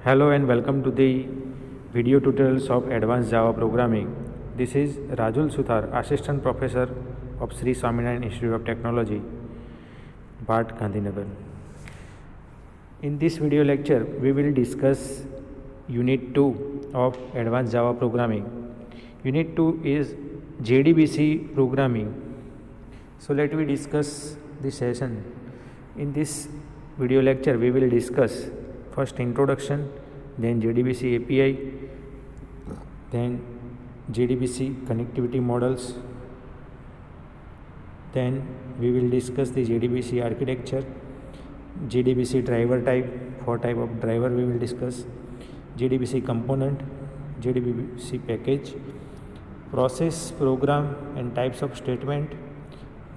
Hello and welcome to the video tutorials of Advanced Java Programming. This is Rajul Suthar, Assistant Professor of Sri Swaminarayan Institute of Technology, Bhat, Gandhinagar. In this video lecture, we will discuss Unit 2 of Advanced Java Programming. Unit 2 is JDBC Programming. So let me discuss the session. In this video lecture, we will discuss first introduction, then JDBC API, then JDBC connectivity models, then we will discuss the JDBC architecture, JDBC driver type, 4 type of driver we will discuss, JDBC component, JDBC package, process, program and types of statement,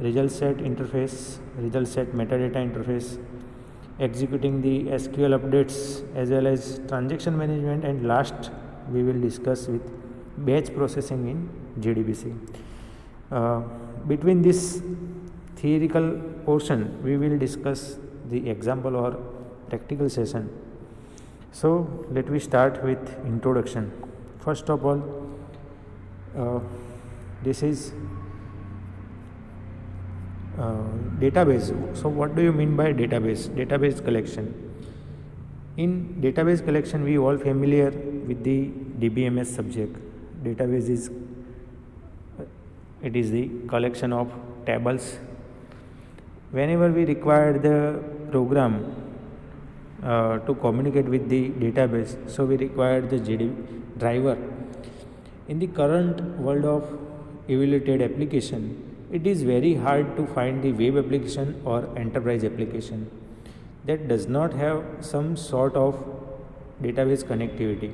result set interface, result set metadata interface, executing the SQL updates as well as transaction management, and last we will discuss with batch processing in JDBC. Between this theoretical portion we will discuss the example or practical session. So let me start with introduction. First of all, this is database. So what do you mean by database? Database collection. In database collection, we all familiar with the DBMS subject. Database is the collection of tables. Whenever we require the program to communicate with the database, so we require the JDBC driver. In the current world of evaluated application, it is very hard to find the web application or enterprise application that does not have some sort of database connectivity.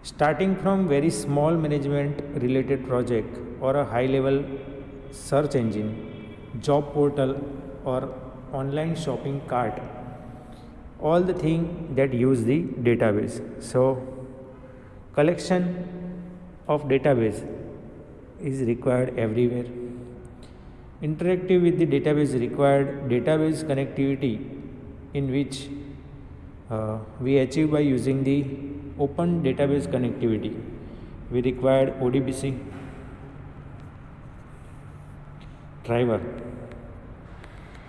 Starting from very small management related project or a high level search engine, job portal or online shopping cart, all the things that use the database. So collection of database is required everywhere. Interactive with the database required database connectivity, in which we achieve by using the open database connectivity. We required ODBC driver.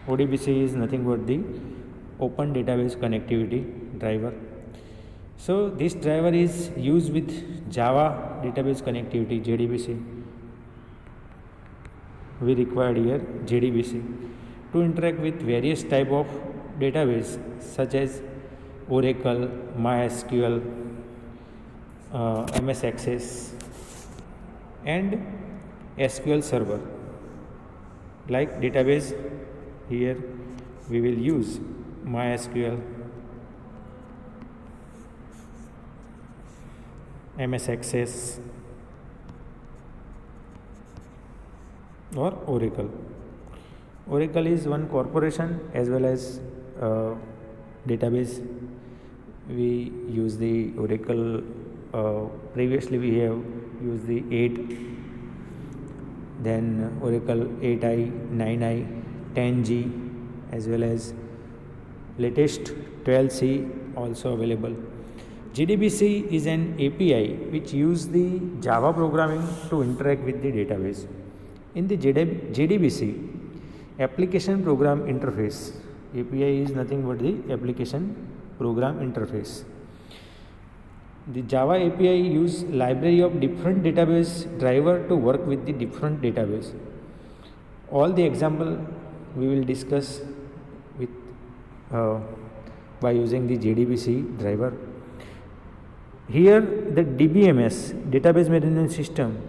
ODBC is nothing but the open database connectivity driver. So this driver is used with Java database connectivity, JDBC. We required here JDBC to interact with various type of database such as Oracle, MySQL, MS Access and SQL Server. Like database, here we will use MySQL, MS Access or Oracle. Oracle is one corporation as well as database. We use the Oracle. Previously we have used the 8, then Oracle 8i, 9i, 10g as well as latest 12c also available. JDBC is an API which use the Java programming to interact with the database. In the JDBC, application program interface, API is nothing but the application program interface. The Java API use library of different database driver to work with the different database. All the example we will discuss with by using the JDBC driver. Here the DBMS, database management system,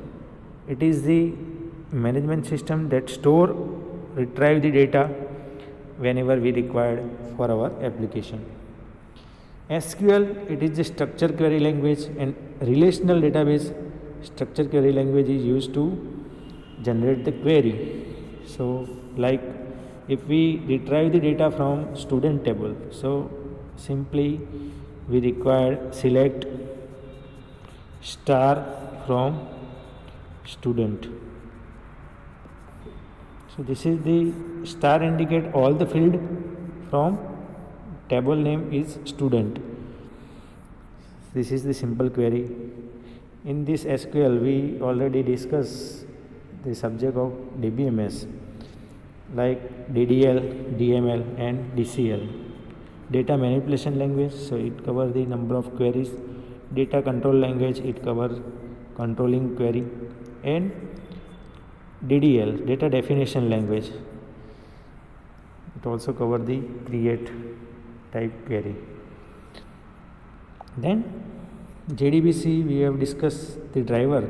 it is the management system that store, retrieve the data whenever we require for our application. SQL, it is the structured query language, and relational database structured query language is used to generate the query. So like if we retrieve the data from student table, so simply we require select star from student. So this is the star indicate all the field from table name is student. This is the simple query. In this SQL, we already discussed the subject of DBMS like DDL, DML, and DCL. Data manipulation language, so it covers the number of queries. Data control language, it covers controlling query. And DDL, data definition language, it also covers the create type query. Then JDBC, we have discussed the driver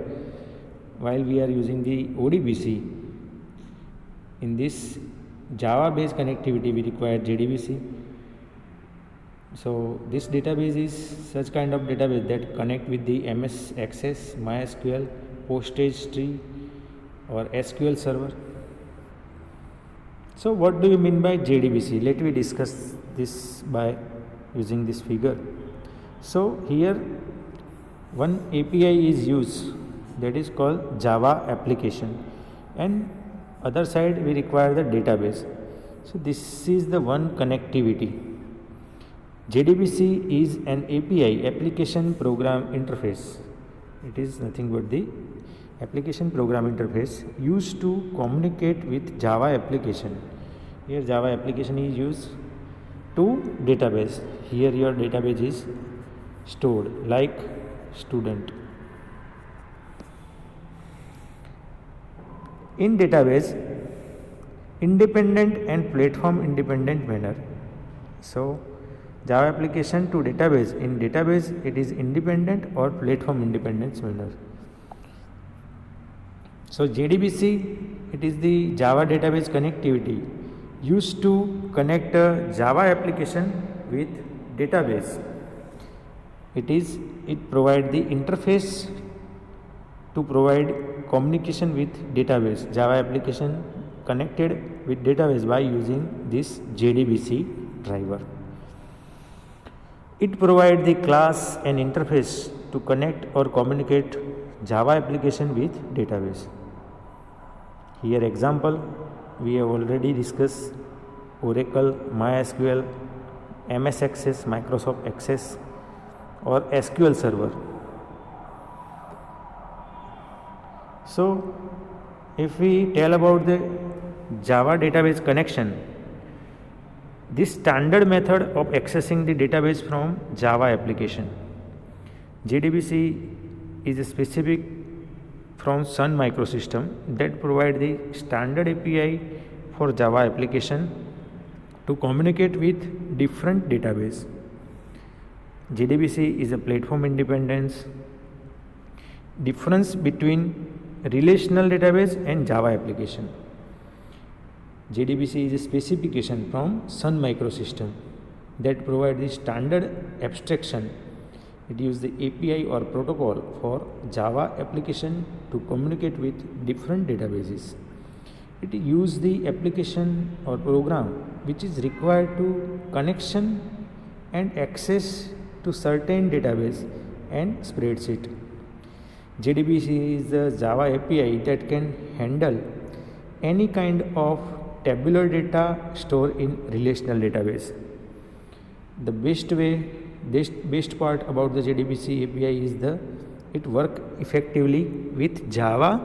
while we are using the ODBC. In this Java based connectivity, we require JDBC. So this database is such kind of database that connect with the MS Access, MySQL, Postage tree, or SQL server. So what do you mean by JDBC? Let me discuss this by using this figure. So here one API is used, that is called Java application, and other side we require the database. So this is the one connectivity. JDBC is an API, application program interface. It is nothing but the application program interface used to communicate with Java application. Here Java application is used to database. Here your database is stored like student. In database, independent and platform independent manner. So Java application to database, in database it is independent or platform independence manner. So JDBC, it is the Java database connectivity used to connect a Java application with database. It provides the interface to provide communication with database. Java application connected with database by using this JDBC driver. It provides the class and interface to connect or communicate Java application with database. Here example, we have already discussed Oracle, MySQL, MS Access, Microsoft Access, or SQL Server. So if we tell about the Java database connection, this standard method of accessing the database from Java application. JDBC is a specific from Sun Microsystem that provide the standard API for Java application to communicate with different database. JDBC is a platform independence. Difference between relational database and Java application. JDBC is a specification from Sun Microsystem that provide the standard abstraction. It uses the API or protocol for Java application to communicate with different databases. It uses the application or program which is required to connection and access to certain database and spreadsheet. JDBC is the Java API that can handle any kind of tabular data stored in relational database. The best part about the JDBC API is it works effectively with Java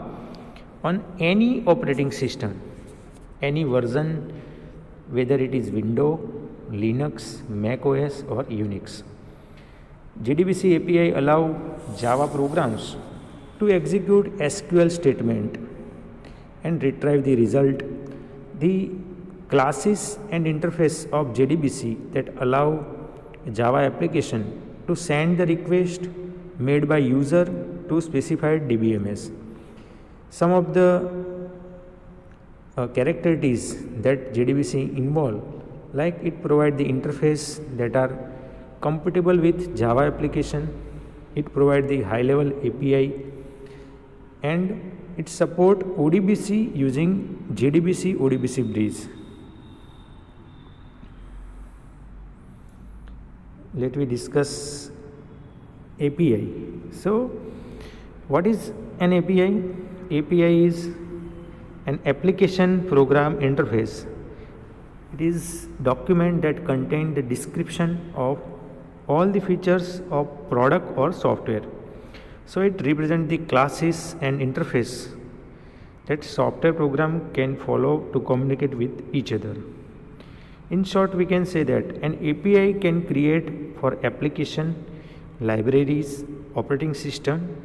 on any operating system, any version, whether it is Windows, Linux, Mac OS or Unix. JDBC API allow Java programs to execute SQL statement and retrieve the result. The classes and interface of JDBC that allow Java application to send the request made by user to specified DBMS. Some of the characteristics that JDBC involve, like it provide the interface that are compatible with Java application, it provide the high level API, and it support ODBC using JDBC ODBC bridge. Let me discuss API. So what is an API? API is an application program interface. It is document that contain the description of all the features of product or software. So it represents the classes and interface that software program can follow to communicate with each other. In short, we can say that an API can create for application, libraries, operating system,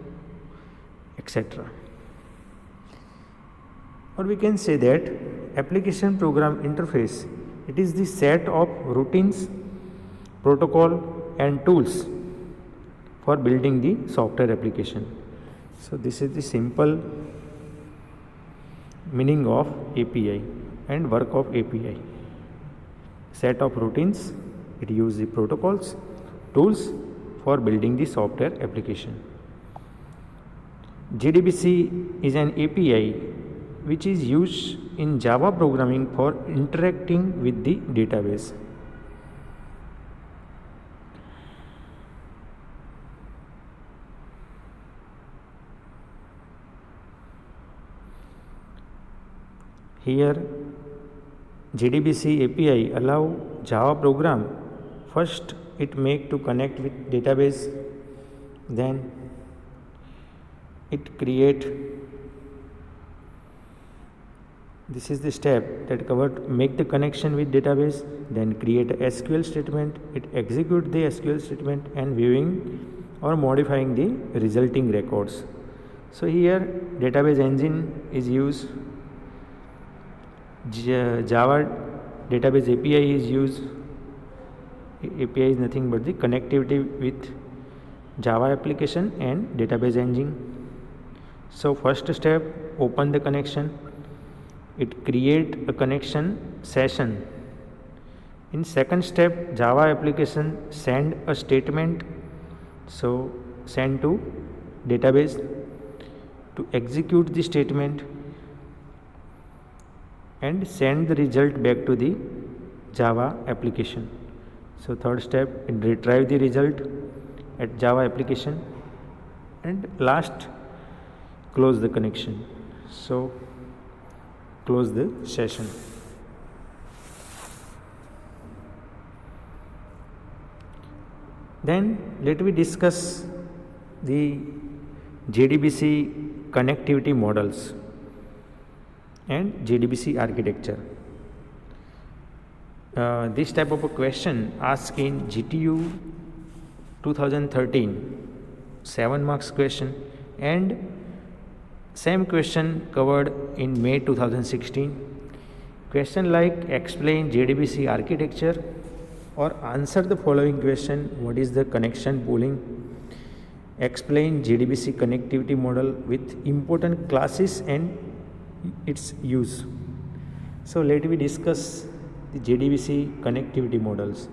etc. Or we can say that application program interface, it is the set of routines, protocol and tools for building the software application. So this is the simple meaning of API and work of API. Set of routines, it uses the protocols, tools for building the software application. JDBC is an API which is used in Java programming for interacting with the database. Here JDBC API allow Java program, first it make to connect with database, then it create, this is the step that covered, make the connection with database, then create a SQL statement, it execute the SQL statement and viewing or modifying the resulting records. So here database engine is used, Java database API is used. API is nothing but the connectivity with Java application and database engine. So first step, open the connection, it create a connection session. In second step, Java application send a statement, so send to database to execute the statement and send the result back to the Java application. So third step, it retrieve the result at Java application, and last, close the connection. So close the session. Then let me discuss the JDBC connectivity models and JDBC architecture. This type of a question asked in GTU 2013, 7 marks question, and same question covered in May 2016. Question like explain JDBC architecture or answer the following question: what is the connection pooling? Explain JDBC connectivity model with important classes and its use. So let me discuss the JDBC connectivity models.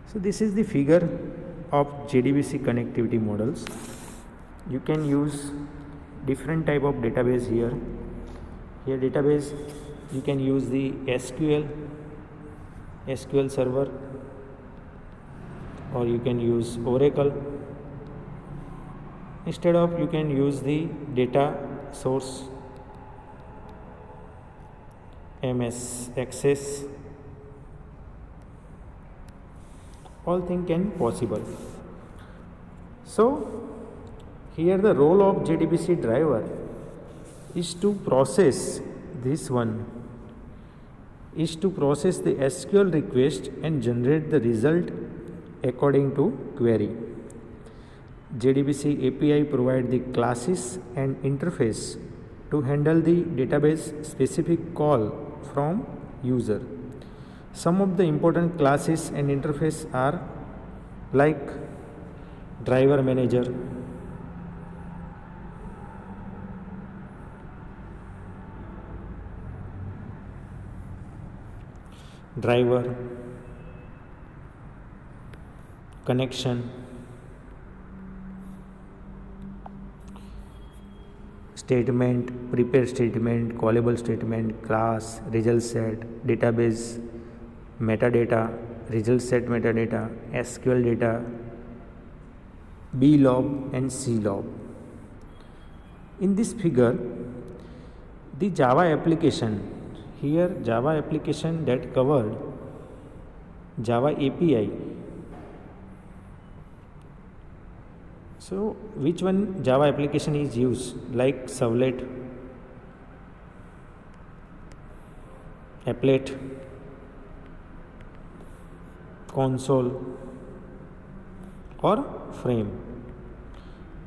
So this is the figure of JDBC connectivity models. You can use different type of database here. Here database, you can use the SQL server, or you can use Oracle. Instead of, you can use the data source, MS Access. All things can possible. So here the role of JDBC driver is to process this one, is to process the SQL request and generate the result according to query. JDBC API provide the classes and interface to handle the database specific call from user. Some of the important classes and interface are like driver manager, driver, connection, statement, prepare statement, callable statement, class, result set, database, metadata, result set metadata, SQL data, blob and clob. In this figure, the Java application, here Java application that covered Java API So which one Java application is used, like servlet, applet, console or frame?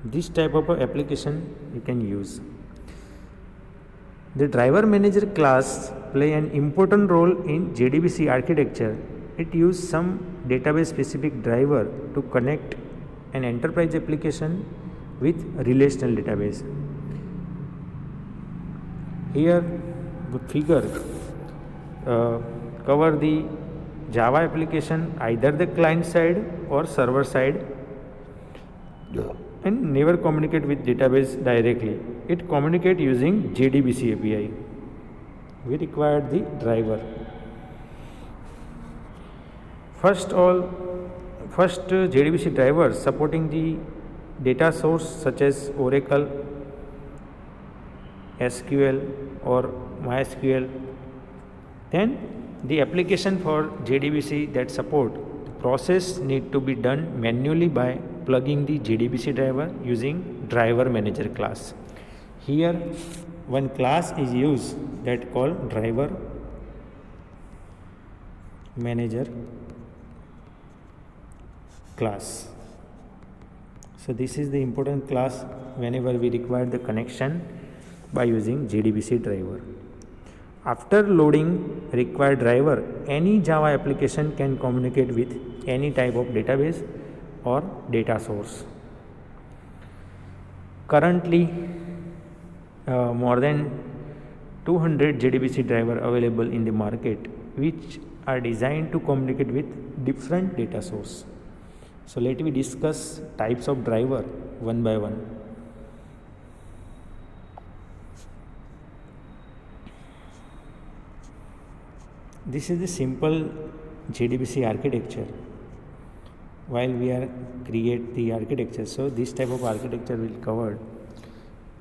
This type of application you can use. The driver manager class play an important role in JDBC architecture. It uses some database specific driver to connect an enterprise application with relational database. Here the figure cover the Java application, either the client side or server side, and never communicate with database directly. It communicate using JDBC API. We require the driver. First JDBC driver supporting the data source such as Oracle, SQL or MySQL. Then the application for JDBC that support the process need to be done manually by plugging the JDBC driver using driver manager class. Here one class is used that called driver manager class. So this is the important class whenever we require the connection by using JDBC driver. After loading required driver, any Java application can communicate with any type of database or data source. Currently, more than 200 JDBC driver available in the market, which are designed to communicate with different data source. So let me discuss types of driver one by one. This is the simple JDBC architecture. While we are create the architecture, so this type of architecture will cover.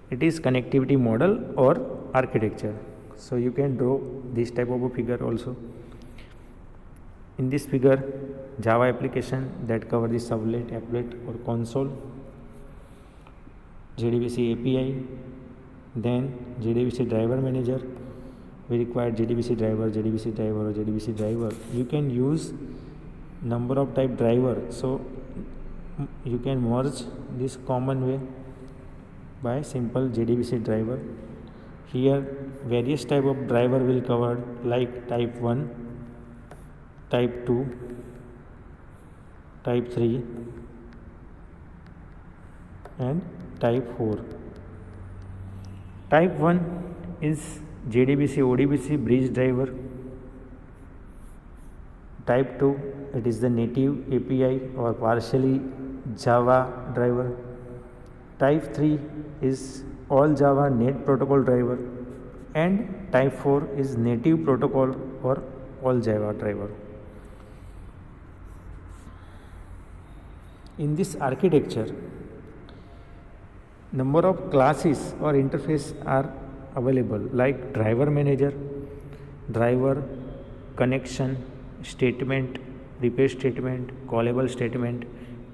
It is connectivity model or architecture. So you can draw this type of a figure also. In this figure, Java application that cover the servlet, applet or console, JDBC API, then JDBC driver manager. We require JDBC driver or JDBC driver. You can use number of type driver, so you can merge this common way by simple JDBC driver. Here various type of driver will cover, like type 1, type 2, type 3 and type 4. Type 1 is JDBC ODBC bridge driver. Type 2, it is the native API or partially Java driver. Type 3 is all Java net protocol driver, and type 4 is native protocol or all Java driver. In this architecture, number of classes or interface are available, like driver manager, driver, connection, statement, repair statement, callable statement,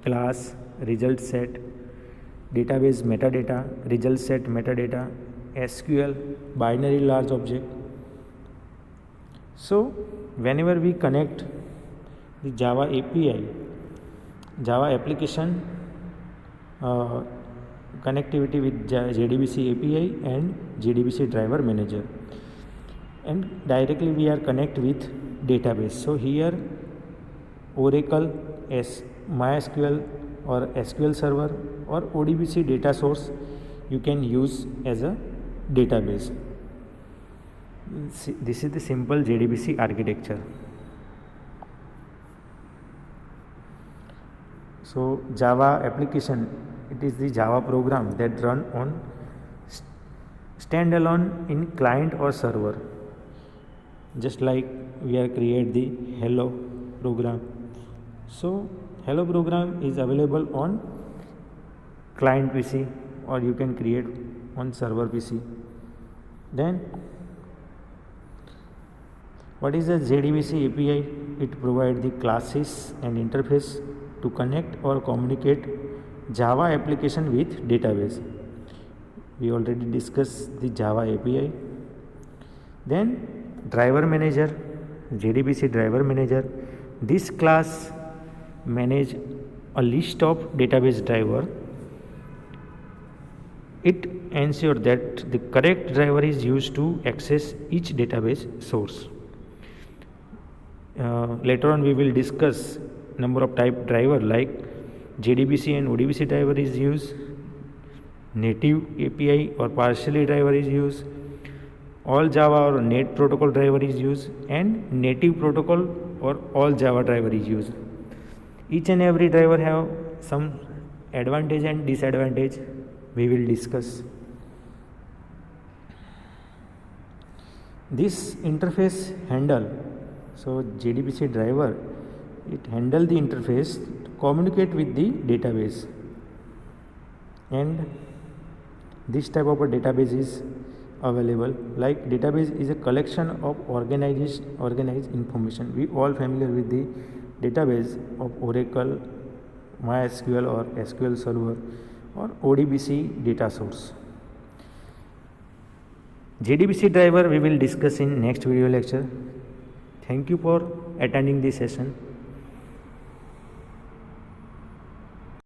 class, result set, database metadata, result set metadata, SQL, binary large object. So whenever we connect the Java API, Java application connectivity with JDBC API and JDBC driver manager, and directly we are connect with database. So here Oracle, MySQL or SQL server or ODBC data source you can use as a database. This is the simple JDBC architecture. So Java application, it is the Java program that run on standalone in client or server. Just like we are create the hello program. So hello program is available on client PC or you can create on server PC. Then what is the JDBC API? It provides the classes and interface to connect or communicate Java application with database. We already discussed the Java API. Then driver manager, JDBC driver manager. This class manage a list of database driver. It ensures that the correct driver is used to access each database source. Later on we will discuss number of type driver like JDBC and ODBC driver is used, native API or partially driver is used, all Java or net protocol driver is used, and native protocol or all Java driver is used. Each and every driver have some advantage and disadvantage we will discuss. This interface handle, so JDBC driver, it handle the interface to communicate with the database, and this type of a database is available. Like database is a collection of organized information. We all familiar with the database of Oracle, MySQL or SQL Server or ODBC data source. JDBC driver we will discuss in next video lecture. Thank you for attending this session.